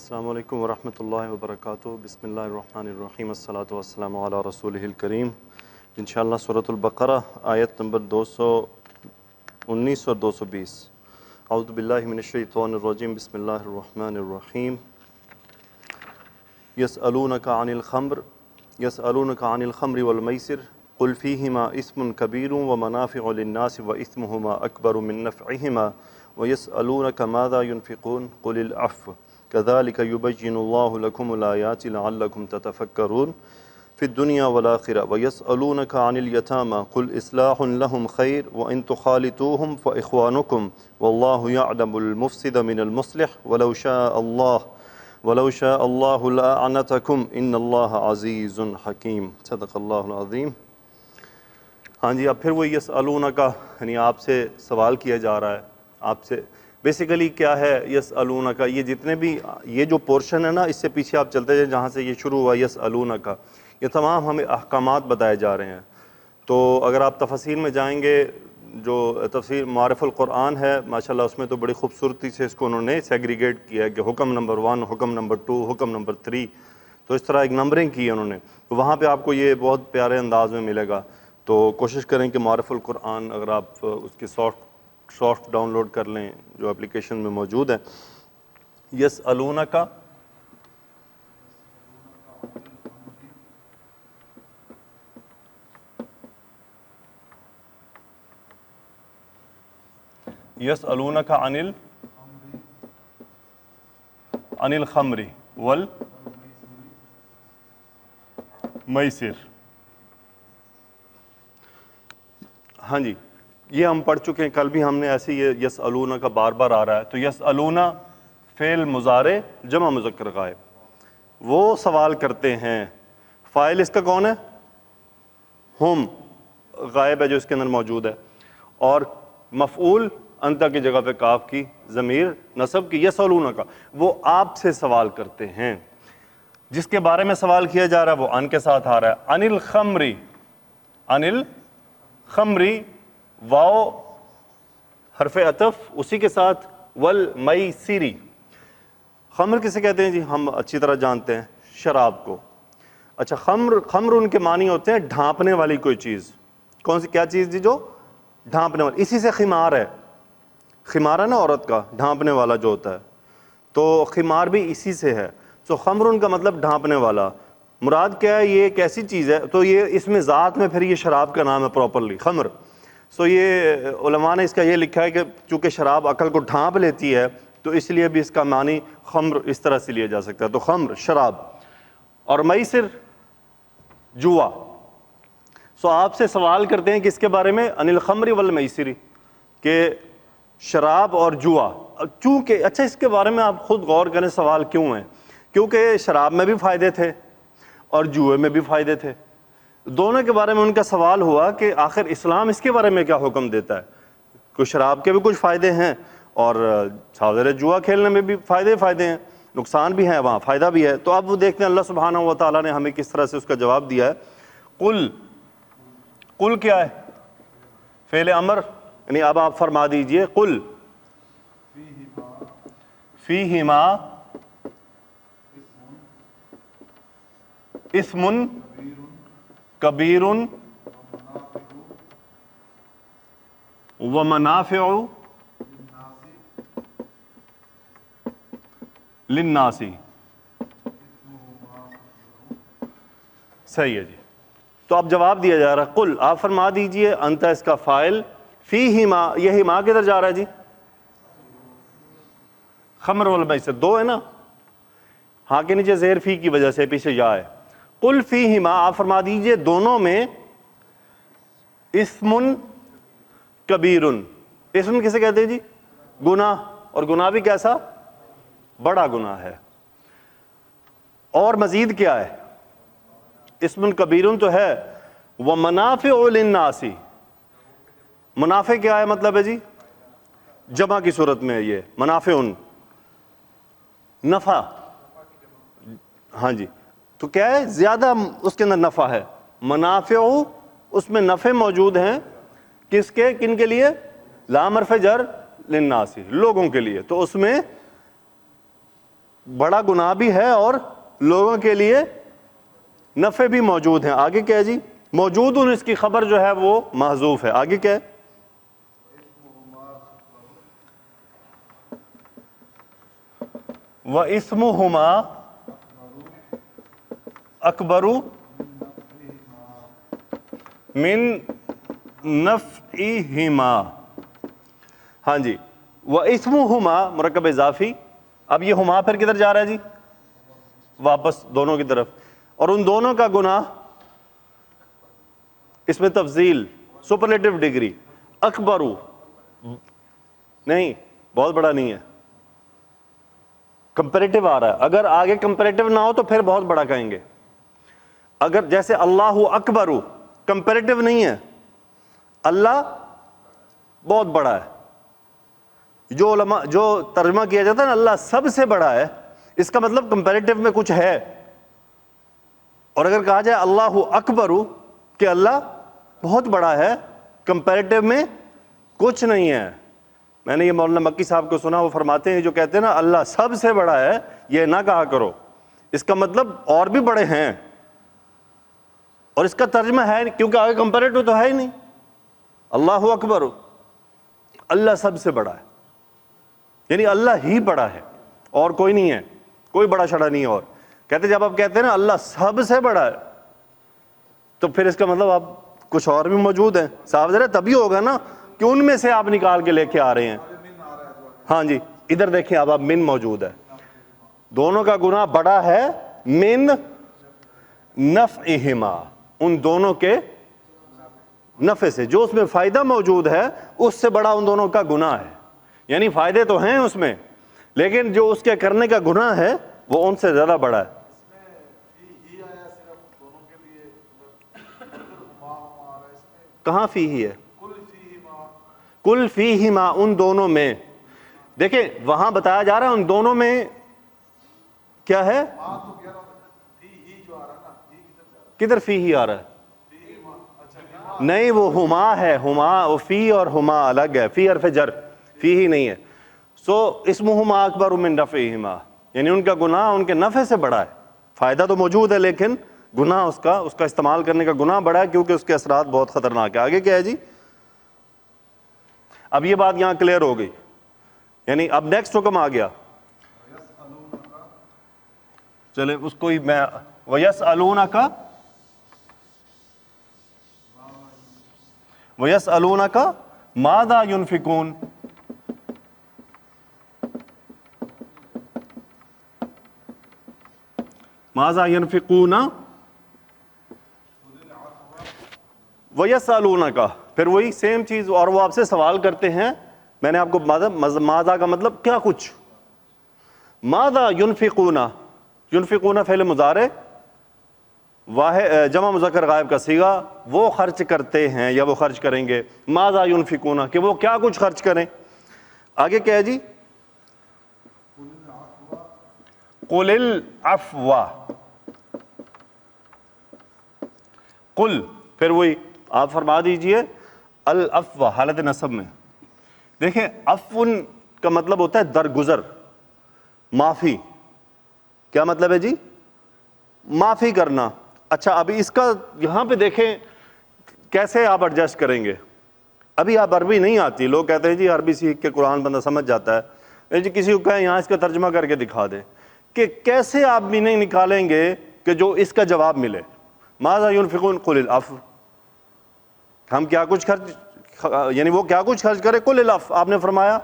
السلام علیکم ورحمۃ اللہ وبرکاتہ۔ بسم اللہ الرحمن الرحیم، الصلاۃ والسلام علی رسولہ الکریم۔ انشاءاللہ سورۃ البقرہ آیت نمبر 219 اور 220۔ اعوذ باللہ من الشیطان الرجیم، بسم اللہ الرحمن الرحیم۔ یسألونک عن الخمر والمیسر قل فیہما اسم کبیر ومنافع للناس واسمہما اکبر من نفعہما ویسألونک ماذا ينفقون قل العفو كذلك يبين الله لكم الآيات لعلكم تتفكرون في الدنيا والآخرة ويسألونك عن اليتامى قل إصلاح لهم خير وإن تخالطوهم فإخوانكم والله يعلم المفسد من المصلح ولو شاء الله لأعنتكم إن الله عزيز حكيم۔ صدق اللہ العظیم۔ ہاں جی، اب پھر وہ یسألونک، یعنی آپ سے سوال کیا جا رہا ہے، آپ سے بیسیکلی کیا ہے یسألونک، یہ جتنے بھی یہ جو پورشن ہے نا، اس سے پیچھے آپ چلتے جائیں جہاں سے یہ شروع ہوا یسألونک، یہ تمام ہمیں احکامات بتائے جا رہے ہیں۔ تو اگر آپ تفاصیل میں جائیں گے، جو تفسیر معارف القرآن ہے ماشاءاللہ، اس میں تو بڑی خوبصورتی سے اس کو انہوں نے سیگریگیٹ کیا ہے کہ حکم نمبر 1، حکم نمبر 2، حکم نمبر 3، تو اس طرح ایک نمبرنگ کی ہے انہوں نے، تو وہاں پہ آپ کو یہ بہت پیارے انداز میں ملے گا۔ تو کوشش کریں کہ معارف القرآن اگر آپ اس کے سافٹ ڈاؤن لوڈ کر لیں جو اپلیکیشن میں موجود ہے۔ یسألونک، یسألونک عن الخمر والمیسر۔ ہاں جی، یہ ہم پڑھ چکے ہیں، کل بھی ہم نے ایسے یہ یسألون کا بار بار آ رہا ہے۔ تو یسألون فعل مضارع جمع مذکر غائب، وہ سوال کرتے ہیں۔ فاعل اس کا کون ہے؟ ہم، غائب ہے جو اس کے اندر موجود ہے، اور مفعول انت کی جگہ پہ کاف کی ضمیر نصب کی، یسألون کا، وہ آپ سے سوال کرتے ہیں۔ جس کے بارے میں سوال کیا جا رہا ہے وہ ان کے ساتھ آ رہا ہے۔ عن الخمری، عن الخمری، واو حرف عطف، اسی کے ساتھ والمیسری۔ خمر کسے کہتے ہیں جی؟ ہم اچھی طرح جانتے ہیں، شراب کو۔ اچھا، خمر ان کے معنی ہوتے ہیں ڈھانپنے والی کوئی چیز۔ کون سی کیا چیز جی؟ جو ڈھانپنے والی، اسی سے خمار ہے، خمار ہے نا عورت کا ڈھانپنے والا جو ہوتا ہے، تو خمار بھی اسی سے ہے۔ تو خمر ان کا مطلب ڈھانپنے والا، مراد کیا ہے؟ یہ ایک ایسی چیز ہے، تو یہ اس میں ذات میں پھر یہ شراب کا نام ہے پراپرلی، خمر۔ سو یہ علماء نے اس کا یہ لکھا ہے کہ چونکہ شراب عقل کو ڈھانپ لیتی ہے تو اس لیے بھی اس کا معنی خمر اس طرح سے لیا جا سکتا ہے۔ تو خمر شراب، اور میسر جوا۔ سو آپ سے سوال کرتے ہیں کس کے بارے میں؟ عن الخمر والمیسر، کہ شراب اور جوا۔ چونکہ اچھا، اس کے بارے میں آپ خود غور کریں سوال کیوں ہے؟ کیونکہ شراب میں بھی فائدے تھے اور جوئے میں بھی فائدے تھے، دونوں کے بارے میں ان کا سوال ہوا کہ آخر اسلام اس کے بارے میں کیا حکم دیتا ہے؟ کچھ شراب کے بھی کچھ فائدے ہیں، اور ظاہر جوا کھیلنے میں بھی فائدے ہیں، نقصان بھی ہے، وہاں فائدہ بھی ہے۔ تو اب وہ دیکھتے ہیں اللہ سبحانہ و تعالیٰ نے ہمیں کس طرح سے اس کا جواب دیا ہے۔ قل کیا ہے؟ فعل امر، یعنی اب آپ فرما دیجئے، قل فیہما اسم کبیر ومنافع للناس۔ صحیح ہے جی۔ تو اب جواب دیا جا رہا ہے، قل، آپ فرما دیجئے، انت اس کا فاعل، فیہما، یہ ہما کدھر جا رہا ہے جی؟ خمر والمیسر دو ہے نا، ہاں کے نیچے زیر فی کی وجہ سے پیچھے یا ہے۔ قل فیہما، آپ فرما دیجئے دونوں میں، اسم کبیر، اسم کسے کہتے ہیں جی؟ گناہ، اور گناہ بھی کیسا؟ بڑا گناہ ہے۔ اور مزید کیا ہے؟ اسم کبیر تو ہے، ومنافع للناس، منافع کیا ہے مطلب ہے جی؟ جمع کی صورت میں ہے یہ منافع، نفع، ہاں جی، تو کیا ہے؟ زیادہ اس کے اندر نفع ہے، منافع، اس میں نفع موجود ہیں، کس کے؟ کن کے لیے؟ لام حرف جر للناس، لوگوں کے لیے، تو اس میں بڑا گناہ بھی ہے اور لوگوں کے لیے نفع بھی موجود ہیں. آگے کیا ہے جی؟ موجود ان، اس کی خبر جو ہے وہ محذوف ہے. آگے کیا ہے؟ وَإِثْمُهُمَا أَكْبَرُ مِن نَفْعِهِمَا. ہاں جی، وَإِثْمُهُمَا مرکب اضافی. اب یہ ہما پھر کدھر جا رہا ہے جی؟ واپس دونوں کی طرف. اور ان دونوں کا گناہ، اس میں تفضیل سپرلیٹو ڈگری، اکبرو نہیں، بہت بڑا نہیں ہے، کمپیریٹو آ رہا ہے. اگر آگے کمپیریٹو نہ ہو تو پھر بہت بڑا کہیں گے. اگر جیسے اللہ اکبرو کمپیریٹو نہیں ہے، اللہ بہت بڑا ہے. جو علماء جو ترجمہ کیا جاتا ہے نا اللہ سب سے بڑا ہے، اس کا مطلب کمپیریٹو میں کچھ ہے. اور اگر کہا جائے اللہ اکبرو کہ اللہ بہت بڑا ہے، کمپیریٹو میں کچھ نہیں ہے. میں نے یہ مولانا مکی صاحب کو سنا، وہ فرماتے ہیں جو کہتے ہیں نا اللہ سب سے بڑا ہے، یہ نہ کہا کرو، اس کا مطلب اور بھی بڑے ہیں. اور اس کا ترجمہ ہے کیونکہ آگے کمپیریٹو تو ہے ہی نہیں. اللہ اکبر، اللہ سب سے بڑا ہے، یعنی اللہ ہی بڑا ہے اور کوئی نہیں ہے، کوئی بڑا شڑا نہیں ہے. اور کہتے جب آپ کہتے ہیں نا اللہ سب سے بڑا ہے تو پھر اس کا مطلب آپ کچھ اور بھی موجود ہیں. صاحب ذرا تبھی ہوگا نا کہ ان میں سے آپ نکال کے لے کے آ رہے ہیں. ہاں جی ادھر دیکھیں اب من موجود ہے. دونوں کا گناہ بڑا ہے من نفعہما، ان دونوں کے نفع سے، جو اس میں فائدہ موجود ہے اس سے بڑا ان دونوں کا گناہ ہے. یعنی فائدے تو ہیں اس میں لیکن جو اس کے کرنے کا گناہ ہے وہ ان سے زیادہ بڑا ہے. کہاں فی ہی ہے؟ کل فیہما، ان دونوں میں. دیکھیں وہاں بتایا جا رہا ہے ان دونوں میں کیا ہے، کدھر فی ہی آ رہا ہے؟ نہیں وہ ہما ہے، ہما وہ فی اور ہما الگ ہے، فی حرف جر، فی ہی نہیں ہے. سو اسمہما اکبر من نفعہما، یعنی ان کا گناہ ان کے نفع سے بڑا ہے. فائدہ تو موجود ہے لیکن گناہ اس کا استعمال کرنے کا گناہ بڑا ہے کیونکہ اس کے اثرات بہت خطرناک ہے. آگے کیا ہے جی؟ اب یہ بات یہاں کلیئر ہو گئی، یعنی اب نیکسٹ حکم آ گیا. چلے اس کو ہی میں وَيَسْأَلُونَكَ مَاذَا يُنْفِقُونَ. مَاذَا يُنْفِقُونَ وَيَسْأَلُونَكَ، پھر وہی سیم چیز، اور وہ آپ سے سوال کرتے ہیں. میں نے آپ کو ماذا کا مطلب کیا کچھ، ماذا ينفقون، ينفقون فعل مضارع واحد جمع مذکر غائب کا صیغہ، وہ خرچ کرتے ہیں یا وہ خرچ کریں گے. ماذا ينفقون کہ وہ کیا کچھ خرچ کریں. آگے کیا ہے جی؟ قل العفو، قل پھر وہی آپ فرما دیجئے العفو حالت نصب میں. دیکھیں عفو کا مطلب ہوتا ہے درگزر، معافی. کیا مطلب ہے جی؟ معافی کرنا. اچھا ابھی اس کا یہاں پہ دیکھیں کیسے آپ ایڈجسٹ کریں گے. ابھی آپ عربی نہیں آتی، لوگ کہتے ہیں جی عربی سیکھ کے قرآن بندہ سمجھ جاتا ہے. جی کسی کو کہیں یہاں اس کا ترجمہ کر کے دکھا دیں کہ کیسے آپ بھی نہیں نکالیں گے کہ جو اس کا جواب ملے. ماذا ينفقون قل العفو، ہم کیا کچھ خرچ، یعنی وہ کیا کچھ خرچ کرے. قل العفو آپ نے فرمایا،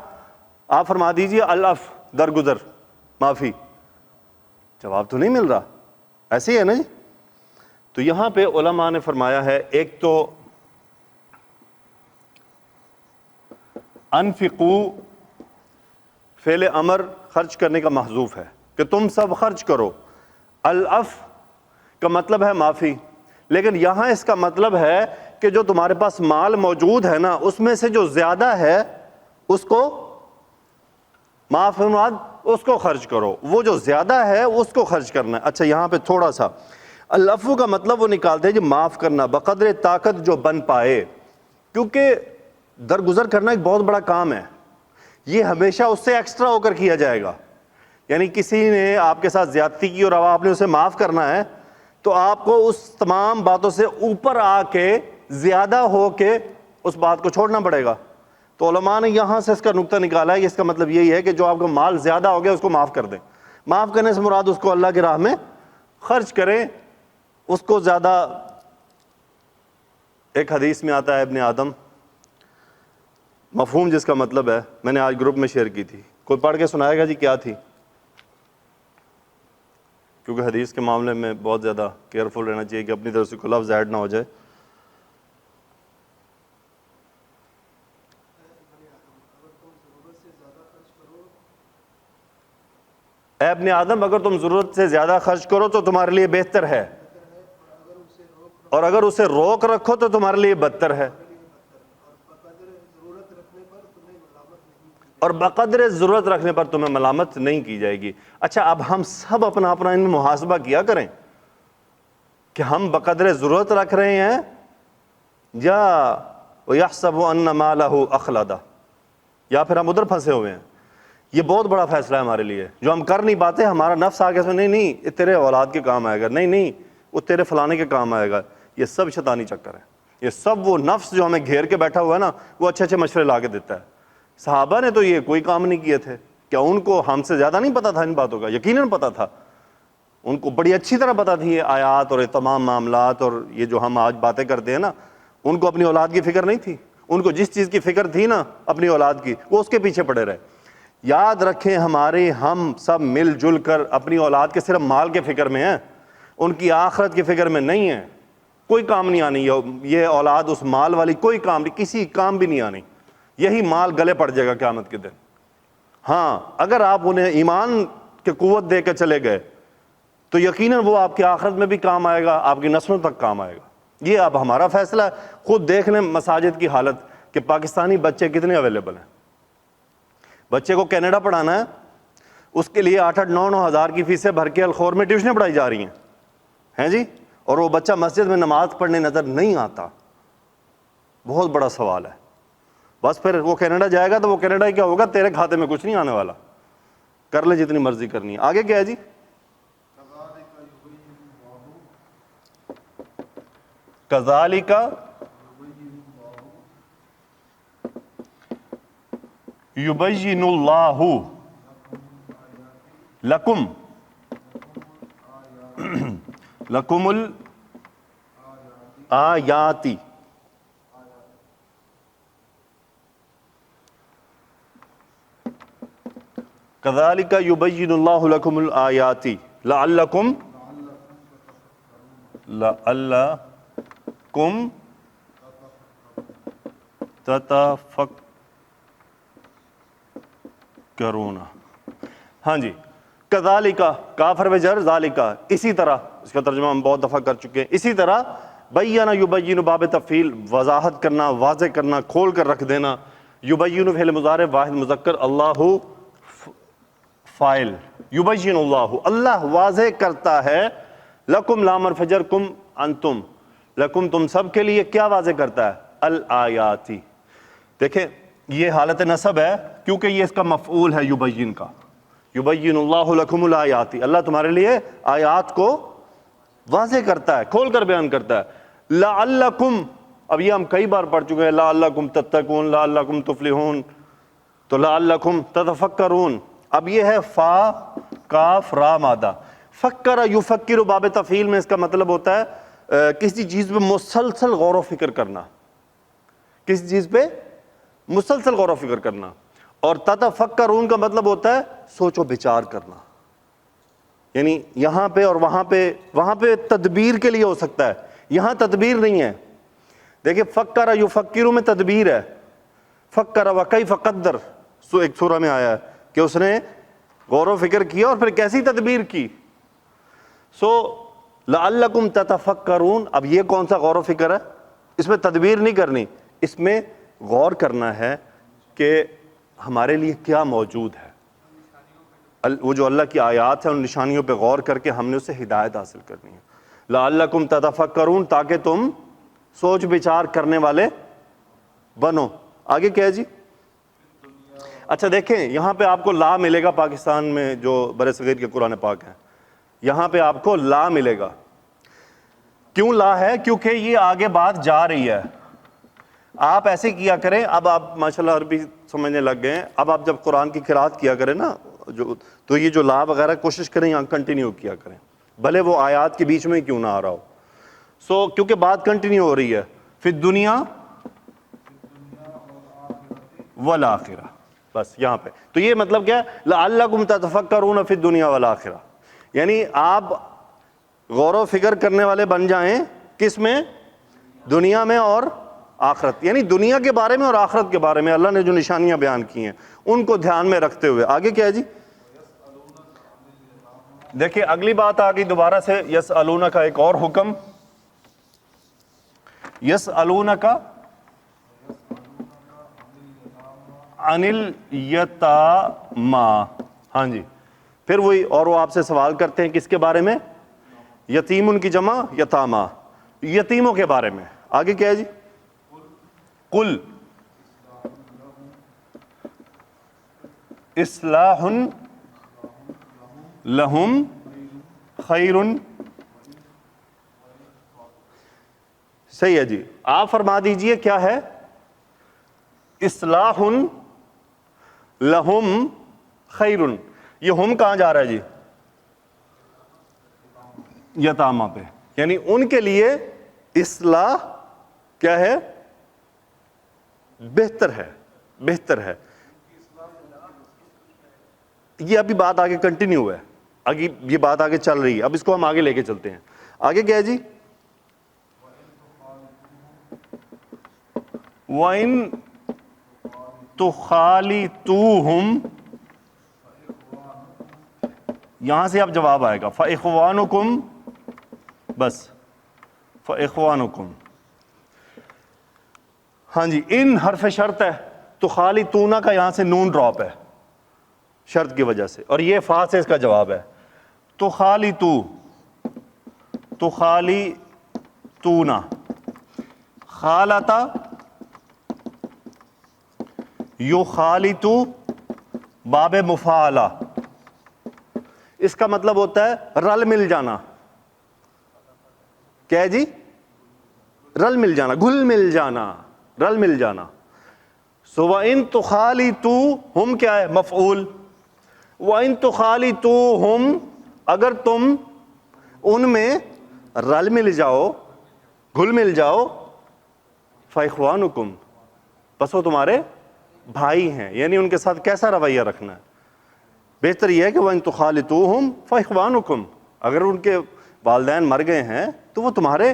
آپ فرما دیجئے العفو درگزر، معافی. جواب تو نہیں مل رہا، ایسے ہی ہے نا جی. تو یہاں پہ علماء نے فرمایا ہے ایک تو انفقو فعل امر خرچ کرنے کا محذوف ہے کہ تم سب خرچ کرو. العفو کا مطلب ہے معافی، لیکن یہاں اس کا مطلب ہے کہ جو تمہارے پاس مال موجود ہے نا اس میں سے جو زیادہ ہے اس کو معاف اس کو خرچ کرو، وہ جو زیادہ ہے اس کو خرچ کرنا ہے. اچھا یہاں پہ تھوڑا سا العفو کا مطلب وہ نکالتے ہیں جو معاف کرنا بقدر طاقت جو بن پائے، کیونکہ درگزر کرنا ایک بہت بڑا کام ہے، یہ ہمیشہ اس سے ایکسٹرا ہو کر کیا جائے گا. یعنی کسی نے آپ کے ساتھ زیادتی کی اور اب آپ نے اسے معاف کرنا ہے تو آپ کو اس تمام باتوں سے اوپر آ کے زیادہ ہو کے اس بات کو چھوڑنا پڑے گا. تو علماء نے یہاں سے اس کا نقطہ نکالا ہے. اس کا مطلب یہی ہے کہ جو آپ کا مال زیادہ ہو گیا اس کو معاف کر دیں. معاف کرنے سے مراد اس کو اللہ کی راہ میں خرچ کریں, اس کو زیادہ. ایک حدیث میں آتا ہے ابن آدم, مفہوم جس کا مطلب ہے میں نے آج گروپ میں شیئر کی تھی, کوئی پڑھ کے سنائے گا جی کیا تھی؟ کیونکہ حدیث کے معاملے میں بہت زیادہ کیئرفل رہنا چاہیے کہ اپنی طرف سے کوئی لفظ ایڈ نہ ہو جائے. اے ابن آدم اگر تم ضرورت سے زیادہ خرچ کرو تو تمہارے لیے بہتر ہے, اور اگر اسے روک رکھو تو تمہارے لیے بدتر ہے, اور بقدر ضرورت رکھنے پر تمہیں ملامت نہیں کی جائے گی. اچھا اب ہم سب اپنا ان میں محاسبہ کیا کریں کہ ہم بقدر ضرورت رکھ رہے ہیں یا وَيَحْسَبُ أَنَّ مَالَهُ أَخْلَدَ, یا پھر ہم ادھر پھنسے ہوئے ہیں. یہ بہت بڑا فیصلہ ہے ہمارے لیے جو ہم کر نہیں پاتے. ہمارا نفس آگے سے نہیں یہ تیرے اولاد کے کام آئے گا, نہیں وہ تیرے فلانے کے کام آئے گا. یہ سب شیطانی چکر ہے. یہ سب وہ نفس جو ہمیں گھیر کے بیٹھا ہوا ہے نا, وہ اچھے اچھے مشورے لا کے دیتا ہے. صحابہ نے تو یہ کوئی کام نہیں کیے تھے. کیا ان کو ہم سے زیادہ نہیں پتا تھا ان باتوں کا؟ یقیناً پتا تھا. ان کو بڑی اچھی طرح پتا تھی یہ آیات اور یہ تمام معاملات, اور یہ جو ہم آج باتیں کرتے ہیں نا, ان کو اپنی اولاد کی فکر نہیں تھی. ان کو جس چیز کی فکر تھی نا اپنی اولاد کی, وہ اس کے پیچھے پڑے رہے. یاد رکھیں ہم سب مل جل کر اپنی اولاد کے صرف مال کے فکر میں ہیں, ان کی آخرت کی فکر میں نہیں ہے. کوئی کام نہیں آنی یہ اولاد اس مال والی, کوئی کام نہیں, کسی کام بھی نہیں آنی. یہی مال گلے پڑ جائے گا قیامت کے دن. ہاں اگر آپ انہیں ایمان کی قوت دے کے چلے گئے تو یقیناً وہ آپ کی آخرت میں بھی کام آئے گا, آپ کی نسلوں تک کام آئے گا. یہ اب ہمارا فیصلہ ہے. خود دیکھ لیں مساجد کی حالت کہ پاکستانی بچے کتنے اویلیبل ہیں. بچے کو کینیڈا پڑھانا ہے, اس کے لیے 8-9 ہزار کی فیسیں بھر کے الخور میں ٹیوشنیں پڑھائی جا رہی ہیں جی, اور وہ بچہ مسجد میں نماز پڑھنے نظر نہیں آتا. بہت بڑا سوال ہے. بس پھر وہ کینیڈا جائے گا تو وہ کینیڈا ہی کیا ہوگا, تیرے کھاتے میں کچھ نہیں آنے والا, کر لے جتنی مرضی کرنی ہے. آگے کیا ہے جی؟ کذالک یبین اللہ لکم الآیات کذالک یبین اللہ لکم الآیات لعلکم تتفکرون. ہاں جی, کذالک کاف حرف جر, ذالک اسی طرح, اس کا ترجمہ ہم بہت دفعہ کر چکے ہیں. اسی طرح بیان یبین باب تفعیل, وضاحت کرنا, واضح کرنا, کھول کر رکھ دینا. یبین فعل مضارع واحد مذکر, اللہ فاعل. یبین اللہ, اللہ واضح کرتا ہے. لکم لام فجر کم انتم, لکم تم سب کے لیے کیا واضح کرتا ہے؟ الآیاتی. دیکھیں یہ حالت نصب ہے کیونکہ یہ اس کا مفعول ہے یبین کا. یبین اللہ لکم الآیاتی, اللہ تمہارے لیے آیات کو واضح کرتا ہے, کھول کر بیان کرتا ہے. لعلکم, اب یہ ہم کئی بار پڑھ چکے ہیں, لعلکم تتقون, لعلکم تفلحون, تو لعلکم تتفکرون. اب یہ ہے فا کاف را مادہ. فکر یفکر باب تفعیل میں اس کا مطلب ہوتا ہے کسی چیز پہ مسلسل غور و فکر کرنا, کسی چیز پہ مسلسل غور و فکر کرنا. اور تتفکرون کا مطلب ہوتا ہے سوچ و بچار کرنا. یعنی یہاں پہ اور وہاں پہ تدبیر کے لیے ہو سکتا ہے, یہاں تدبیر نہیں ہے. دیکھیں فکر یفکر میں تدبیر ہے. فکر وکیف قدر, ایک سورہ میں آیا ہے کہ اس نے غور و فکر کیا اور پھر کیسی تدبیر کی. لعلکم تتفکرون, اب یہ کون سا غور و فکر ہے؟ اس میں تدبیر نہیں کرنی, اس میں غور کرنا ہے کہ ہمارے لیے کیا موجود ہے. وہ جو اللہ کی آیات ہیں ان نشانیوں پہ غور کر کے ہم نے اسے ہدایت حاصل کرنی ہے. لعلکم تتفکرون, تاکہ تم سوچ بچار کرنے والے بنو. آگے کیا ہے جی؟ اچھا دیکھیں یہاں پہ آپ کو لا ملے گا، پاکستان میں جو بر صغیر کے قرآن پاک ہیں یہاں پہ آپ کو لا ملے گا. کیوں لا ہے؟ کیونکہ یہ آگے بات جا رہی ہے. آپ ایسے کیا کریں، اب آپ ماشاءاللہ عربی سمجھنے لگ گئے ہیں، اب آپ جب قرآن کی قرات کیا کریں نا تو یہ جو لا وغیرہ کوشش کریں یہاں کنٹینیو کیا کریں، بھلے وہ آیات کے بیچ میں کیوں نہ آ رہا ہو. کیونکہ بات کنٹینیو ہو رہی ہے. فی الدنیا والآخرہ، بس یہاں پہ تو یہ مطلب کیا ہے؟ لعلکم تتفکرون فی الدنیا والآخرہ، یعنی آپ غور و فکر کرنے والے بن جائیں. کس میں؟ دنیا میں اور آخرت، یعنی دنیا کے بارے میں اور آخرت کے بارے میں اللہ نے جو نشانیاں بیان کی ہیں ان کو دھیان میں رکھتے ہوئے. آگے کیا ہے جی؟ دیکھیں اگلی بات آ گئی دوبارہ سے یسألونک کا ایک اور حکم. یسألونک عن الیتامی، ہاں جی، پھر وہی، اور وہ آپ سے سوال کرتے ہیں کس کے بارے میں؟ یتیم ان کی جمع یتاما، یتیموں کے بارے میں. آگے کیا ہے جی؟ قل اصلاح لہم خیر، صحیح ہے جی. آپ فرما دیجئے کیا ہے؟ اصلاح لہم خیر. یہ ہم کہاں جا رہا ہے جی؟ یتاما پہ، یعنی ان کے لیے اصلاح کیا ہے؟ بہتر ہے، بہتر ہے. یہ ابھی بات آگے کنٹینیو ہے، آگے یہ بات آگے چل رہی ہے، اب اس کو ہم آگے لے کے چلتے ہیں. آگے کیا ہے جی؟ وَإِن تُخَالِطُوهُمْ، یہاں سے اب جواب آئے گا فَإِخْوَانُكُمْ، بس فَإِخْوَانُكُمْ. ہاں جی، ان حرف شرط ہے، تخالطون کا یہاں سے نون ڈراپ ہے شرط کی وجہ سے، اور یہ فا سے اس کا جواب ہے. تخالطو، تخالطون، خالطا یخالطو، باب مفاعلہ، اس کا مطلب ہوتا ہے رل مل جانا. کیا ہے جی؟ رل مل جانا، گھل مل جانا، رل مل جانا. سو وَإِن تُخَالِطُوهُمْ کیا ہے؟ مفعول. وَإِن تُخَالِطُوهُمْ، اگر تم ان میں رل مل جاؤ، گھل مل جاؤ، فَإِخْوَانُكُمْ، بس وہ تمہارے بھائی ہیں. یعنی ان کے ساتھ کیسا رویہ رکھنا ہے؟ بہتر یہ ہے کہ وَإِن تُخَالِطُوهُمْ فَإِخْوَانُكُمْ، اگر ان کے والدین مر گئے ہیں تو وہ تمہارے،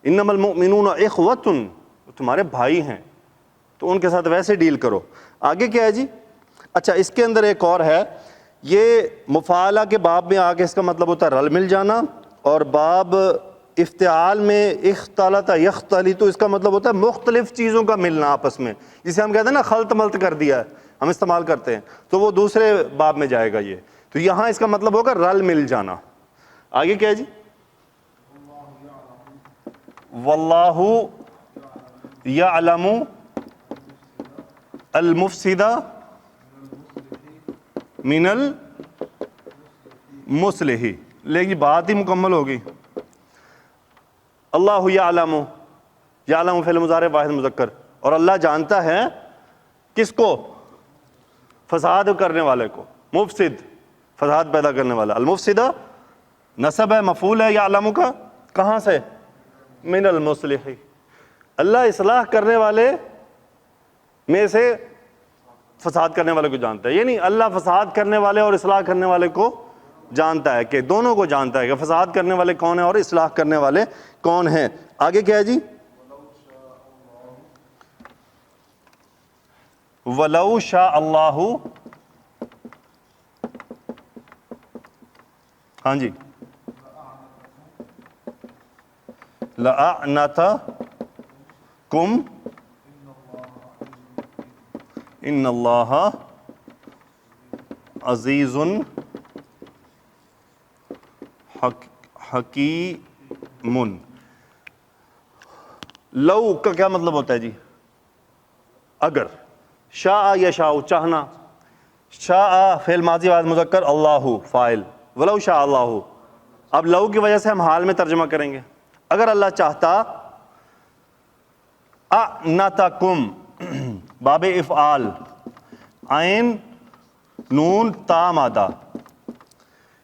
انما المؤمنون اخوۃ، تمہارے بھائی ہیں، تو ان کے ساتھ ویسے ڈیل کرو. آگے کیا ہے جی؟ اچھا اس کے اندر ایک اور ہے، یہ مفاعلہ کے باب میں آگے اس کا مطلب ہوتا ہے رل مل جانا، اور باب افتعال میں اختلط یختلط، اس کا مطلب ہوتا ہے مختلف چیزوں کا ملنا آپس میں، جسے ہم کہتے ہیں نا خلط ملط کر دیا ہے، ہم استعمال کرتے ہیں، تو وہ دوسرے باب میں جائے گا یہ. تو یہاں اس کا مطلب ہوگا رل مل جانا. آگے کیا ہے جی؟ واللہ یعلم المفسد من المصلح، لیکن بات ہی مکمل ہوگی. اللہ یعلم، یعلم فعل مضارع واحد مذکر، اور اللہ جانتا ہے کس کو؟ فساد کرنے والے کو. مفسد، فساد پیدا کرنے والا. المفسد نسب ہے، مفعول ہے یعلم کا، کہاں سے؟ من المصلح. اللہ اصلاح کرنے والے میں سے فساد کرنے والے کو جانتا ہے. یعنی اللہ فساد کرنے والے اور اصلاح کرنے والے کو جانتا ہے، کہ دونوں کو جانتا ہے کہ فساد کرنے والے کون ہیں اور اصلاح کرنے والے کون ہیں. آگے کیا ہے جی؟ وَلَوْ شَاءَ اللَّهُ، ہاں جی، لَأَعْنَتَكُمْ إِنَّ اللَّهَ عَزِيزٌ حکیم. لو کا کیا مطلب ہوتا ہے جی؟ اگر. شاء یشاء، چاہنا، شاء فعل ماضی واحد مذکر، اللہ فاعل، ولو شاء اللہ. اب لو کی وجہ سے ہم حال میں ترجمہ کریں گے. اگر اللہ چاہتا، اعنتکم باب افعال، عین نون تا مادہ،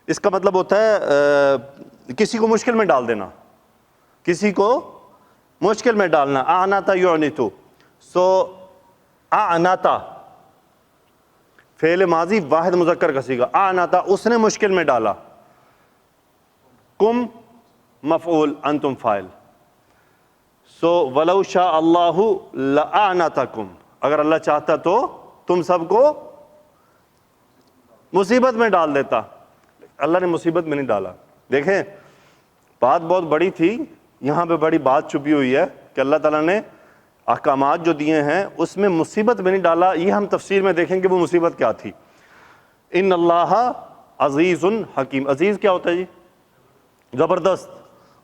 اس کا مطلب ہوتا ہے کسی کو مشکل میں ڈال دینا، کسی کو مشکل میں ڈالنا. اعنت یعنت، سو اعنت فعل ماضی واحد مذکر کا صیغہ، اعنت اس نے مشکل میں ڈالا، کم مفعول انتم فاعل. سو ولو شاء اللہ لأعنتکم، اگر اللہ چاہتا تو تم سب کو مصیبت میں ڈال دیتا. اللہ نے مصیبت میں نہیں ڈالا. دیکھیں بات بہت بڑی تھی، یہاں پہ بڑی بات چھپی ہوئی ہے کہ اللہ تعالیٰ نے احکامات جو دیے ہیں اس میں مصیبت میں نہیں ڈالا. یہ ہم تفسیر میں دیکھیں گے وہ مصیبت کیا تھی. ان اللہ عزیز حکیم. عزیز کیا ہوتا ہے جی؟ زبردست،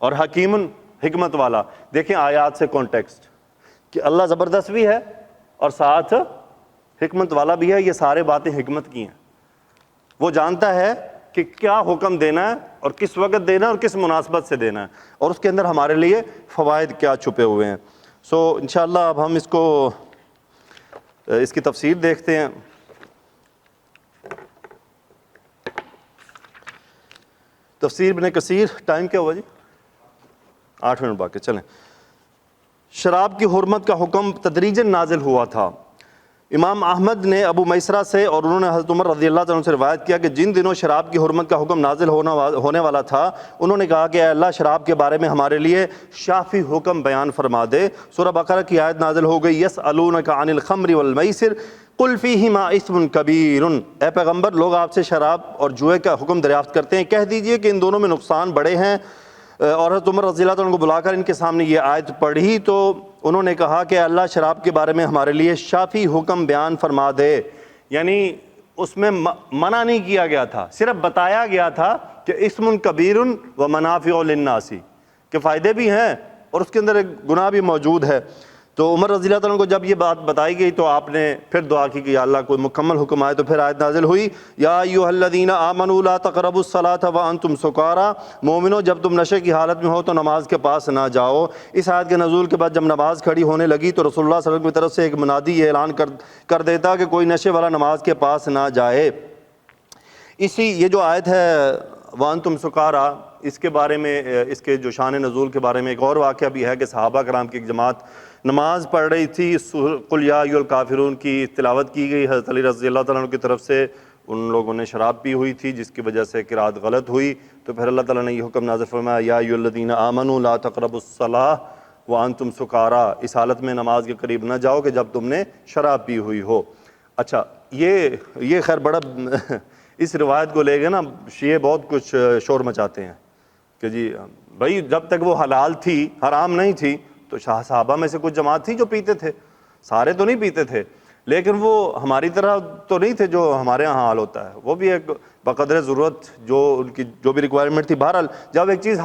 اور حکیم حکمت والا. دیکھیں آیات سے کانٹیکسٹ کہ اللہ زبردست بھی ہے اور ساتھ حکمت والا بھی ہے. یہ سارے باتیں حکمت کی ہیں. وہ جانتا ہے کہ کیا حکم دینا ہے اور کس وقت دینا ہے اور کس مناسبت سے دینا ہے، اور اس کے اندر ہمارے لیے فوائد کیا چھپے ہوئے ہیں. سو انشاءاللہ اب ہم اس کی تفسیر دیکھتے ہیں. تفسیر ابن کثیر. ٹائم کیا ہوا جی؟ 8 منٹ باقی، چلیں. شراب کی حرمت کا حکم تدریجاً نازل ہوا تھا. امام احمد نے ابو میسرہ سے اور انہوں نے حضرت عمر رضی اللہ عنہ سے روایت کیا کہ جن دنوں شراب کی حرمت کا حکم نازل ہونے والا تھا، انہوں نے کہا کہ اے اللہ شراب کے بارے میں ہمارے لیے شافی حکم بیان فرما دے. سورہ بقرہ کی آیت نازل ہو گئی، یسألونک عن الخمر والمیسر قل فیہما اسم کبیر. اے پیغمبر لوگ آپ سے شراب اور جوئے کا حکم دریافت کرتے ہیں، کہہ دیجئے کہ ان دونوں میں نقصان بڑے ہیں. اور حضرت عمر رضی اللہ عنہ کو بلا کر ان کے سامنے یہ آیت پڑھی تو انہوں نے کہا کہ اللہ شراب کے بارے میں ہمارے لیے شافی حکم بیان فرما دے. یعنی اس میں منع نہیں کیا گیا تھا، صرف بتایا گیا تھا کہ اسم کبیر و منافع للناس، کہ فائدے بھی ہیں اور اس کے اندر ایک گناہ بھی موجود ہے. تو عمر رضی اللہ عنہ کو جب یہ بات بتائی گئی تو آپ نے پھر دعا کی کہ یا اللہ کوئی مکمل حکم آئے. تو پھر آیت نازل ہوئی، یا ایھا الذین آمنوا لا تقربوا الصلاۃ وانتم سکارى. مومنو جب تم نشے کی حالت میں ہو تو نماز کے پاس نہ جاؤ. اس آیت کے نزول کے بعد جب نماز کھڑی ہونے لگی تو رسول اللہ صلی اللہ علیہ وسلم کی طرف سے ایک منادی یہ اعلان کر دیتا کہ کوئی نشے والا نماز کے پاس نہ جائے. یہ جو آیت ہے وانتم سکارى، اس کے بارے میں، اس کے جو شان نزول کے بارے میں ایک اور واقعہ بھی ہے کہ صحابہ کرام کی ایک جماعت نماز پڑھ رہی تھی، قل یا ایھا الکافرون کی تلاوت کی گئی حضرت علی رضی اللہ تعالیٰ عنہ کی طرف سے. ان لوگوں نے شراب پی ہوئی تھی جس کی وجہ سے قرات غلط ہوئی. تو پھر اللہ تعالیٰ نے یہ حکم نازل فرمایا، یا ایھا الذین آمنوا لا تقربوا الصلاۃ وانتم سکارى. اس حالت میں نماز کے قریب نہ جاؤ کہ جب تم نے شراب پی ہوئی ہو. اچھا یہ خیر بڑا اس روایت کو لے کے نا شیعہ بہت کچھ شور مچاتے ہیں کہ جی بھائی جب تک وہ حلال تھی، حرام نہیں تھی، تو صحابہ میں سے کچھ جماعت تھی جو پیتے تھے، سارے تو نہیں پیتے تھے، لیکن وہ ہماری طرح تو نہیں تھے جو ہمارے یہاں حال ہوتا ہے. وہ بھی ایک بقدر ضرورت جو ان کی جو بھی ریکوائرمنٹ تھی. بہرحال جب ایک چیز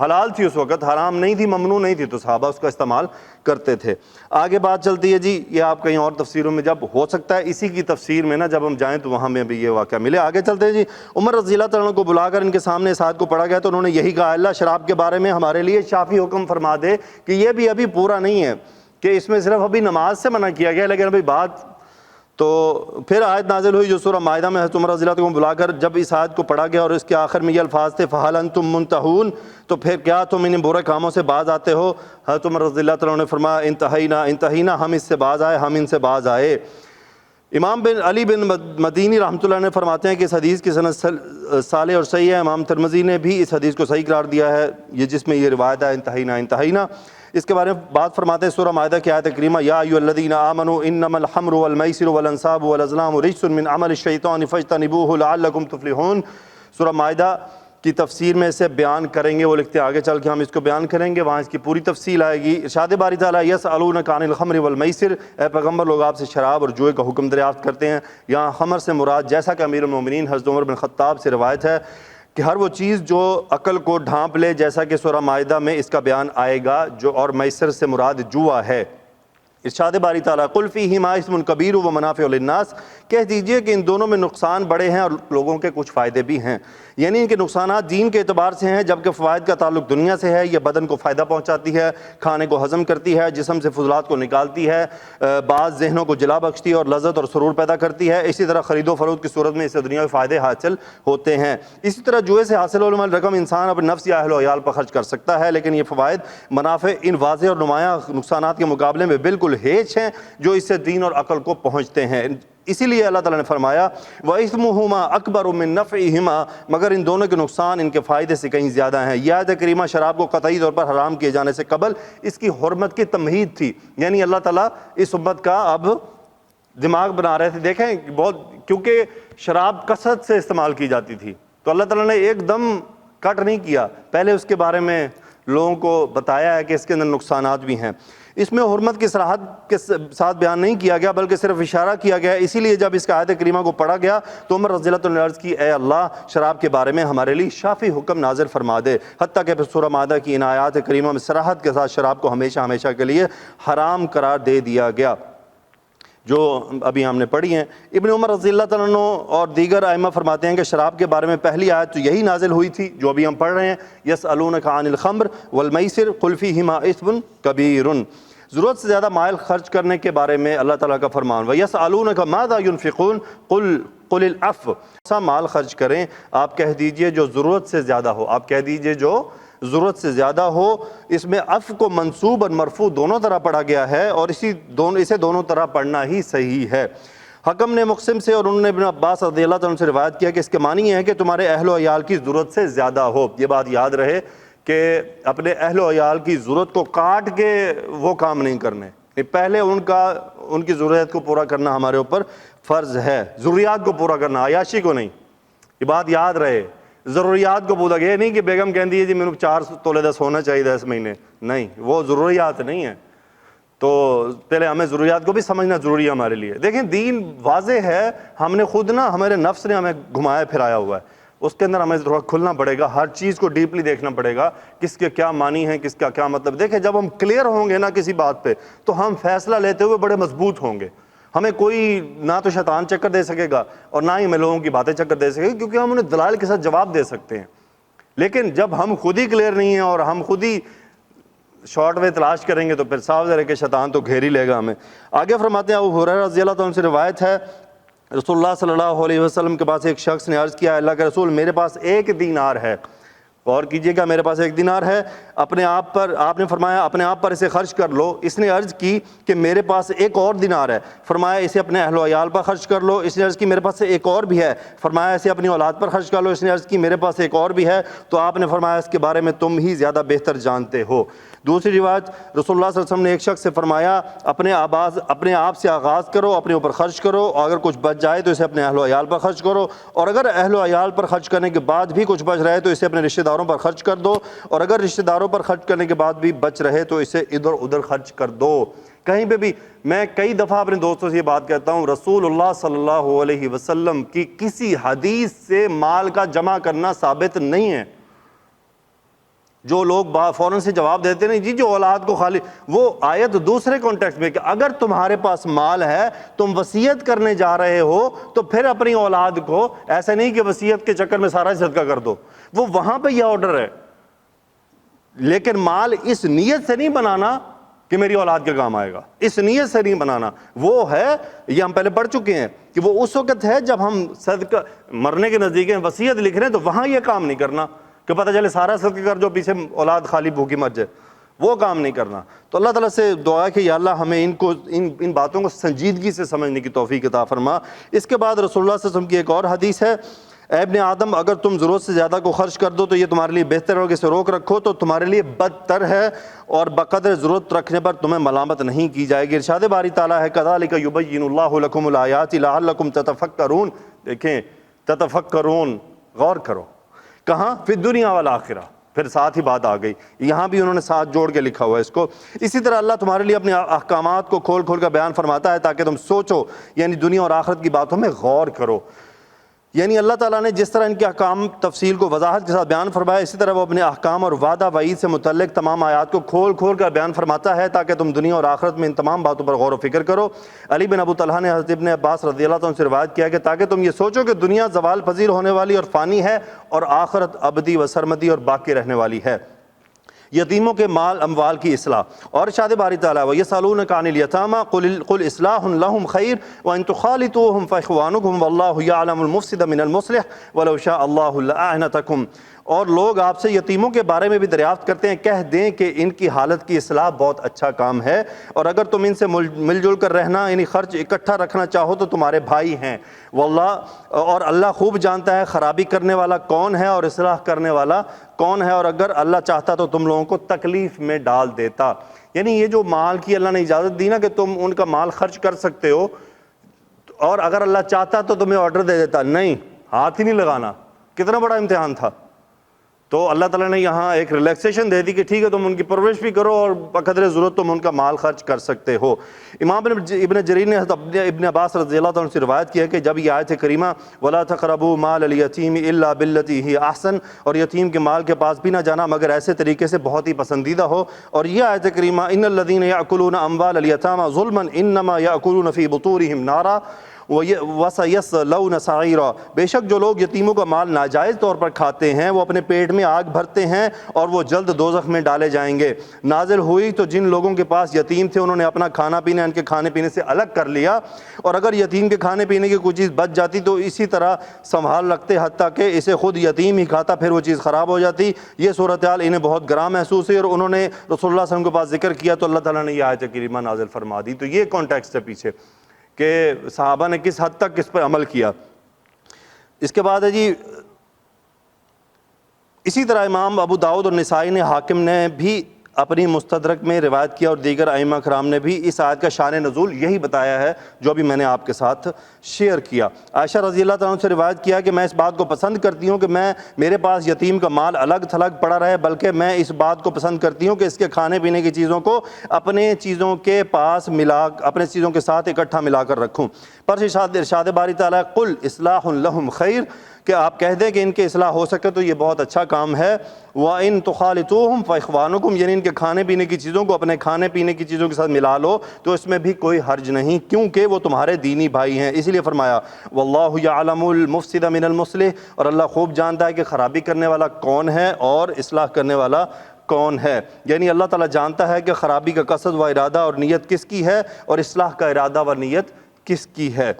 حلال تھی اس وقت، حرام نہیں تھی، ممنوع نہیں تھی، تو صحابہ اس کا استعمال کرتے تھے. آگے بات چلتی ہے جی، یہ آپ کہیں اور تفسیروں میں جب ہو سکتا ہے اسی کی تفسیر میں نا جب ہم جائیں تو وہاں میں بھی یہ واقعہ ملے. آگے چلتے ہیں جی. عمر رضی اللہ تعالیٰ عنہ کو بلا کر ان کے سامنے اس آیت کو پڑھا گیا تو انہوں نے یہی کہا، اللہ شراب کے بارے میں ہمارے لیے شافی حکم فرما دے کہ یہ بھی ابھی پورا نہیں ہے، کہ اس میں صرف ابھی نماز سے منع کیا گیا لیکن ابھی بات. تو پھر آیت نازل ہوئی جو سورہ مائدہ میں حضرت عمر رضی اللہ عنہ کو بلا کر جب اس آیت کو پڑھا گیا اور اس کے آخر میں یہ الفاظ تھے فہل انتم منتہون، تو پھر کیا تم ان برے کاموں سے باز آتے ہو؟ حضرت عمر رضی اللہ عنہ نے فرمایا انتہینا، ہم اس سے باز آئے، ہم ان سے باز آئے. امام بن علی بن مدینی رحمۃ اللہ نے فرماتے ہیں کہ اس حدیث کی سند صالح اور صحیح ہے. امام ترمذی نے بھی اس حدیث کو صحیح قرار دیا ہے، یہ جس میں یہ روایت ہے انتہینا. اس کے بارے میں بات فرماتے ہیں سورہ مائدہ کی آیت کریمہ، یا ایھا الذین آمنوا انما الخمر والمیسر والانصاب والازلام رجس من عمل الشیطان فاجتنبوہ لعلکم تفلحون. سورہ مائدہ کی تفسیر میں اسے بیان کریں گے، وہ لکھتے ہیں آگے چل کے ہم اس کو بیان کریں گے، وہاں اس کی پوری تفصیل آئے گی. ارشاد باری تعالیٰ یسألونک عن الخمر والمیسر، اے پیغمبر لوگ آپ سے شراب اور جوئے کا حکم دریافت کرتے ہیں. یہاں خمر سے مراد جیسا کہ امیر المومنین حضرت عمر بن خطاب سے روایت ہے کہ ہر وہ چیز جو عقل کو ڈھانپ لے، جیسا کہ سورہ مائدہ میں اس کا بیان آئے گا، جو اور میسر سے مراد جوا ہے. ارشاد باری تعالیٰ قل فیہما اسم کبیر و منافع للناس، کہہ دیجئے کہ ان دونوں میں نقصان بڑے ہیں اور لوگوں کے کچھ فائدے بھی ہیں، یعنی ان کے نقصانات دین کے اعتبار سے ہیں جبکہ فوائد کا تعلق دنیا سے ہے۔ یہ بدن کو فائدہ پہنچاتی ہے، کھانے کو ہضم کرتی ہے، جسم سے فضلات کو نکالتی ہے، بعض ذہنوں کو جلا بخشتی ہے اور لذت اور سرور پیدا کرتی ہے۔ اسی طرح خرید و فروخت کی صورت میں اس سے دنیاوی فائدے حاصل ہوتے ہیں۔ اسی طرح جوئے سے حاصل ہونے والی رقم انسان اپنے نفس یا اہل و عیال پر خرچ کر سکتا ہے، لیکن یہ فوائد منافع ان واضح اور نمایاں نقصانات کے مقابلے میں بالکل ہیچ ہیں جو اس سے دین اور عقل کو پہنچتے ہیں۔ اسی لیے اللہ تعالیٰ نے فرمایا وَإِثْمُهُمَا أَكْبَرُ مِن نَفْعِهِمَا، مگر ان دونوں کے نقصان ان کے فائدے سے کہیں زیادہ ہیں۔ یہ آیت کریمہ شراب کو قطعی طور پر حرام کیے جانے سے قبل اس کی حرمت کی تمہید تھی، یعنی اللہ تعالیٰ اس امت کا اب دماغ بنا رہے تھے۔ دیکھیں بہت، کیونکہ شراب کثرت سے استعمال کی جاتی تھی تو اللہ تعالیٰ نے ایک دم کٹ نہیں کیا، پہلے اس کے بارے میں لوگوں کو بتایا ہے کہ اس کے اندر نقصانات بھی ہیں۔ اس میں حرمت کی صراحت کے ساتھ بیان نہیں کیا گیا بلکہ صرف اشارہ کیا گیا۔ اسی لیے جب اس آیت کریمہ کو پڑھا گیا تو عمر رضی اللہ عنہ نے عرض کی اے اللہ شراب کے بارے میں ہمارے لیے شافی حکم نازل فرما دے، حتیٰ کہ پھر سورہ مائدہ کی ان آیات کریمہ میں صراحت کے ساتھ شراب کو ہمیشہ ہمیشہ کے لیے حرام قرار دے دیا گیا جو ابھی ہم نے پڑھی ہیں۔ ابن عمر رضی اللہ عنہ اور دیگر ائمہ فرماتے ہیں کہ شراب کے بارے میں پہلی آیت تو یہی نازل ہوئی تھی جو ابھی ہم پڑھ رہے ہیں، یسألونک عن الخمر والمیسر قل فیہما اثم کبیر، ضرورت سے زیادہ مال خرچ کرنے کے بارے میں اللہ تعالیٰ کا فرمان، وَيَسْأَلُونَكَ مَاذَا يُنْفِقُونَ قُلِ الْعَفْوَ، ایسا مال خرچ کریں آپ کہہ دیجئے جو ضرورت سے زیادہ ہو، آپ کہہ دیجئے جو ضرورت سے زیادہ ہو۔ اس میں عفو کو منصوب اور مرفوع دونوں طرح پڑھا گیا ہے اور اسے دونوں طرح پڑھنا ہی صحیح ہے۔ حکم نے مقسم سے اور انہوں نے ابن عباس رضی اللہ عنہ سے روایت کیا کہ اس کے معنی یہ ہے کہ تمہارے اہل و عیال کی ضرورت سے زیادہ ہو۔ یہ بات یاد رہے کہ اپنے اہل و عیال کی ضرورت کو کاٹ کے وہ کام نہیں کرنے، پہلے ان کی ضرورت کو پورا کرنا ہمارے اوپر فرض ہے، ضروریات کو پورا کرنا، عیاشی کو نہیں۔ یہ بات یاد رہے، ضروریات کو پورا، یہ نہیں کہ بیگم کہتی ہے جی میرے 4 تولے دا سونا چاہیے اس مہینے، نہیں، وہ ضروریات نہیں ہیں۔ تو پہلے ہمیں ضروریات کو بھی سمجھنا ضروری ہے ہمارے لیے۔ دیکھیں دین واضح ہے، ہم نے خود ہمارے نفس نے ہمیں گھمایا پھرایا ہوا ہے، اس کے اندر ہمیں تھوڑا کھلنا پڑے گا، ہر چیز کو ڈیپلی دیکھنا پڑے گا، کس کے کیا معنی ہیں، کس کا کیا مطلب۔ دیکھیں جب ہم کلیئر ہوں گے نا کسی بات پہ تو ہم فیصلہ لیتے ہوئے بڑے مضبوط ہوں گے، ہمیں کوئی نہ تو شیطان چکر دے سکے گا اور نہ ہی ہمیں لوگوں کی باتیں چکر دے سکے گا، کیونکہ ہم انہیں دلائل کے ساتھ جواب دے سکتے ہیں۔ لیکن جب ہم خود ہی کلیئر نہیں ہیں اور ہم خود ہی شارٹ وے تلاش کریں گے تو پھر صاف ظاہر ہے کہ شیطان تو گھیر ہی لے گا ہمیں۔ آگے فرماتے ہیں ابو ہریرہ رضی اللہ عنہ سے روایت ہے، رسول اللہ صلی اللہ علیہ وسلم کے پاس ایک شخص نے عرض کیا اللہ کے رسول میرے پاس 1 دینار ہے، غور کیجئے گا، میرے پاس 1 دینار ہے، اپنے آپ پر، آپ نے فرمایا اپنے آپ پر اسے خرچ کر لو۔ اس نے عرض کی کہ میرے پاس ایک اور دینار ہے، فرمایا اسے اپنے اہل و عیال پر خرچ کر لو۔ اس نے عرض کی میرے پاس ایک اور بھی ہے، فرمایا اسے اپنی اولاد پر خرچ کر لو۔ اس نے عرض کی میرے پاس ایک اور بھی ہے، تو آپ نے فرمایا اس کے بارے میں تم ہی زیادہ بہتر جانتے ہو۔ دوسری روایت رسول اللہ صلی اللہ علیہ وسلم نے ایک شخص سے فرمایا اپنے آپ سے آغاز کرو، اپنے اوپر خرچ کرو، اور اگر کچھ بچ جائے تو اسے اپنے اہل و عیال پر خرچ کرو، اور اگر اہل و عیال پر خرچ کرنے کے بعد بھی کچھ بچ رہے تو اسے اپنے رشتہ داروں پر خرچ کر دو، اور اگر رشتہ داروں پر خرچ کرنے کے بعد بھی بچ رہے تو اسے ادھر ادھر خرچ کر دو۔ کہیں پہ بھی میں کئی دفعہ اپنے دوستوں سے یہ بات کہتا ہوں، رسول اللہ صلی اللہ علیہ وسلم کی کسی حدیث سے مال کا جمع کرنا ثابت نہیں ہے۔ جو لوگ فوراً سے جواب دیتے ہیں جی جو اولاد کو خالی، وہ آیت دوسرے کانٹیکسٹ میں کہ اگر تمہارے پاس مال ہے تم وصیت کرنے جا رہے ہو تو پھر اپنی اولاد کو، ایسا نہیں کہ وصیت کے چکر میں سارا صدقہ کر دو، وہ وہاں پہ یہ آرڈر ہے، لیکن مال اس نیت سے نہیں بنانا کہ میری اولاد کے کام آئے گا، اس نیت سے نہیں بنانا۔ وہ ہے، یہ ہم پہلے پڑھ چکے ہیں کہ وہ اس وقت ہے جب ہم صدقہ مرنے کے نزدیک ہیں، وصیت لکھ رہے ہیں، تو وہاں یہ کام نہیں کرنا کہ پتہ چلے سارا صدقہ کر جو پیچھے اولاد خالی بھوکی مر جائے، وہ کام نہیں کرنا۔ تو اللہ تعالیٰ سے دعا ہے کہ یا اللہ ہمیں ان باتوں کو سنجیدگی سے سمجھنے کی توفیق عطا فرما۔ اس کے بعد رسول اللہ صلی اللہ علیہ وسلم کی ایک اور حدیث ہے، اے ابن آدم اگر تم ضرورت سے زیادہ کو خرچ کر دو تو یہ تمہارے لیے بہتر ہوگا، اسے روک رکھو تو تمہارے لیے بدتر ہے، اور بقدر ضرورت رکھنے پر تمہیں ملامت نہیں کی جائے گی۔ ارشاد باری تعالیٰ ہے کذالک یبین اللہ لکم الآیات لعلکم تتفکرون۔ دیکھیں تتفکرون، غور کرو، کہاں؟ فی الدنیا والآخرہ، پھر ساتھ ہی بات آ گئی، یہاں بھی انہوں نے ساتھ جوڑ کے لکھا ہوا ہے اس کو۔ اسی طرح اللہ تمہارے لیے اپنے احکامات کو کھول کھول کر بیان فرماتا ہے تاکہ تم سوچو، یعنی دنیا اور آخرت کی باتوں میں غور کرو۔ یعنی اللہ تعالیٰ نے جس طرح ان کے احکام تفصیل کو وضاحت کے ساتھ بیان فرمایا، اسی طرح وہ اپنے احکام اور وعدہ وعید سے متعلق تمام آیات کو کھول کھول کر بیان فرماتا ہے تاکہ تم دنیا اور آخرت میں ان تمام باتوں پر غور و فکر کرو۔ علی بن ابو طلحہ نے حضرت ابن عباس رضی اللہ عنہ سے روایت کیا کہ تاکہ تم یہ سوچو کہ دنیا زوال پذیر ہونے والی اور فانی ہے، اور آخرت ابدی و سرمدی اور باقی رہنے والی ہے۔ یتیموں کے مال اموال کی اصلاح، اور ارشاد باری تعالیٰ وَيَسْأَلُونَكَ عَنِ الْيَتَامَى قُلْ إِصْلَاحٌ لَهُمْ خَيْرٌ وَإِن تُخَالِطُوهُمْ فَإِخْوَانُكُمْ وَاللَّهُ يَعْلَمُ الْمُفْسِدَ مِنَ الْمُصْلِحِ وَلَوْ شَاءَ اللَّهُ لَأَعْنَتَكُمْ۔ اور لوگ آپ سے یتیموں کے بارے میں بھی دریافت کرتے ہیں، کہہ دیں کہ ان کی حالت کی اصلاح بہت اچھا کام ہے، اور اگر تم ان سے مل جل کر رہنا یعنی خرچ اکٹھا رکھنا چاہو تو تمہارے بھائی ہیں، واللہ اور اللہ خوب جانتا ہے خرابی کرنے والا کون ہے اور اصلاح کرنے والا کون ہے، اور اگر اللہ چاہتا تو تم لوگوں کو تکلیف میں ڈال دیتا۔ یعنی یہ جو مال کی اللہ نے اجازت دی نا کہ تم ان کا مال خرچ کر سکتے ہو، اور اگر اللہ چاہتا تو تمہیں آرڈر دے دیتا، نہیں ہاتھ ہی نہیں لگانا، کتنا بڑا امتحان تھا۔ تو اللہ تعالیٰ نے یہاں ایک ریلیکسیشن دے دی کہ ٹھیک ہے تم ان کی پرورش بھی کرو اور بقدر ضرورت تم ان کا مال خرچ کر سکتے ہو۔ امام ابن جریر نے حضرت ابن عباس رضی اللہ عنہ سے روایت کیا کہ جب یہ آیت کریمہ وَلَا تَقْرَبُوا مَالَ الْيَتِيمِ إِلَّا بِالَّتِي هِيَ أَحْسَنُ، اور یتیم کے مال کے پاس بھی نہ جانا مگر ایسے طریقے سے بہت ہی پسندیدہ ہو، اور یہ آیت کریمہ إِنَّ الَّذِينَ يَأْكُلُونَ أَمْوَالَ الْيَتَامَى ظُلْمًا إِنَّمَا يَأْكُلُونَ فِي بُطُونِهِمْ نَارًا وَسَيَصْلَوْنَ سَعِيرًا، بے شک جو لوگ یتیموں کا مال ناجائز طور پر کھاتے ہیں وہ اپنے پیٹ میں آگ بھرتے ہیں اور وہ جلد دوزخ میں ڈالے جائیں گے۔ نازل ہوئی تو جن لوگوں کے پاس یتیم تھے انہوں نے اپنا کھانا پینا ان کے کھانے پینے سے الگ کر لیا، اور اگر یتیم کے کھانے پینے کی کوئی چیز بچ جاتی تو اسی طرح سنبھال رکھتے حتیٰ کہ اسے خود یتیم ہی کھاتا، پھر وہ چیز خراب ہو جاتی۔ یہ صورتحال انہیں بہت گراں محسوس ہوئی اور انہوں نے رسول اللہ صلی اللہ علیہ وسلم کے پاس ذکر کیا تو اللہ تعالیٰ نے یہ آیت کریمہ نازل فرما دی۔ تو یہ کانٹیکسٹ ہے پیچھے کہ صحابہ نے کس حد تک اس پر عمل کیا۔ اس کے بعد ہے جی اسی طرح امام ابو داؤد اور نسائی نے، حاکم نے بھی اپنی مستدرک میں روایت کیا، اور دیگر ائمہ کرام نے بھی اس آیت کا شان نزول یہی بتایا ہے جو ابھی میں نے آپ کے ساتھ شیئر کیا۔ عائشہ رضی اللہ تعالیٰ عنہ سے روایت کیا کہ میں اس بات کو پسند کرتی ہوں کہ میرے پاس یتیم کا مال الگ تھلگ پڑا رہے، بلکہ میں اس بات کو پسند کرتی ہوں کہ اس کے کھانے پینے کی چیزوں کو اپنے چیزوں کے ساتھ اکٹھا ملا کر رکھوں۔ پر ارشاد باری تعالیٰ قل اصلاح لہم خیر، کہ آپ کہہ دیں کہ ان کے اصلاح ہو سکے تو یہ بہت اچھا کام ہے۔ وَإِن تُخَالِطُوهُمْ فَإِخْوَانُكُمْ، یعنی ان کے کھانے پینے کی چیزوں کو اپنے کھانے پینے کی چیزوں کے ساتھ ملا لو تو اس میں بھی کوئی حرج نہیں، کیونکہ وہ تمہارے دینی بھائی ہیں۔ اسی لیے فرمایا وَاللَّهُ يَعْلَمُ الْمُفْسِدَ مِنَ الْمُصْلِحِ، اور اللہ خوب جانتا ہے کہ خرابی کرنے والا کون ہے اور اصلاح کرنے والا کون ہے۔ یعنی اللہ تعالیٰ جانتا ہے کہ خرابی کا قصد و ارادہ اور نیت کس کی ہے اور اصلاح کا ارادہ و نیت کس کی ہے۔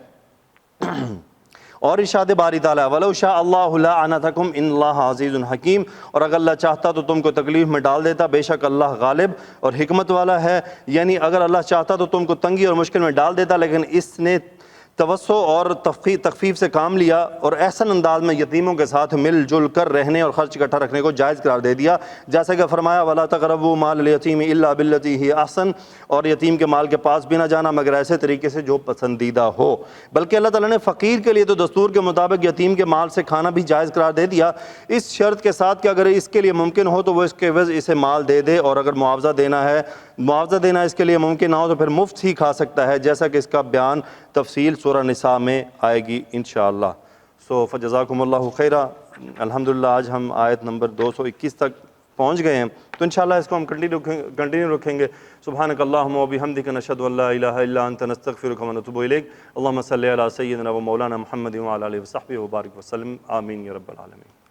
اور ارشاد باری تعالیٰ وَلَوْ شَاءَ اللَّهُ لَأَعْنَتَكُمْ إِنَّ اللَّهَ عَزِيزٌ حَكِيمٌ، اور اگر اللہ چاہتا تو تم کو تکلیف میں ڈال دیتا، بے شک اللہ غالب اور حکمت والا ہے۔ یعنی اگر اللہ چاہتا تو تم کو تنگی اور مشکل میں ڈال دیتا، لیکن اس نے توسع اور تخفیف سے کام لیا اور احسن انداز میں یتیموں کے ساتھ مل جل کر رہنے اور خرچ اکٹھا رکھنے کو جائز قرار دے دیا، جیسا کہ فرمایا وَلَا تَقْرَبُوا مَالَ الْيَتِيمِ إِلَّا بِالَّتِي هِيَ أَحْسَنُ، اور یتیم کے مال کے پاس بھی نہ جانا مگر ایسے طریقے سے جو پسندیدہ ہو۔ بلکہ اللہ تعالیٰ نے فقیر کے لیے تو دستور کے مطابق یتیم کے مال سے کھانا بھی جائز قرار دے دیا، اس شرط کے ساتھ کہ اگر اس کے لیے ممکن ہو تو وہ اس کے عوض اسے مال دے دے، اور اگر معاوضہ دینا اس کے لیے ممکن نہ ہو تو پھر مفت ہی کھا سکتا ہے، جیسا کہ اس کا بیان تفصیل سورہ نساء میں آئے گی انشاءاللہ۔ فجزاکم اللہ خیرہ۔ الحمدللہ آج ہم آیت نمبر 221 تک پہنچ گئے ہیں، تو انشاءاللہ اس کو ہم کنٹینیو رکھیں گے۔ سبحانک اللہم و بحمدک نشہد ان لا الہ الا انت نستغفرک و نتوب الیک۔ اللہم صلی علی سیدنا و مولانا محمد و علی آلہ و صحبہ و بارک وسلم، آمین یا رب العالمین۔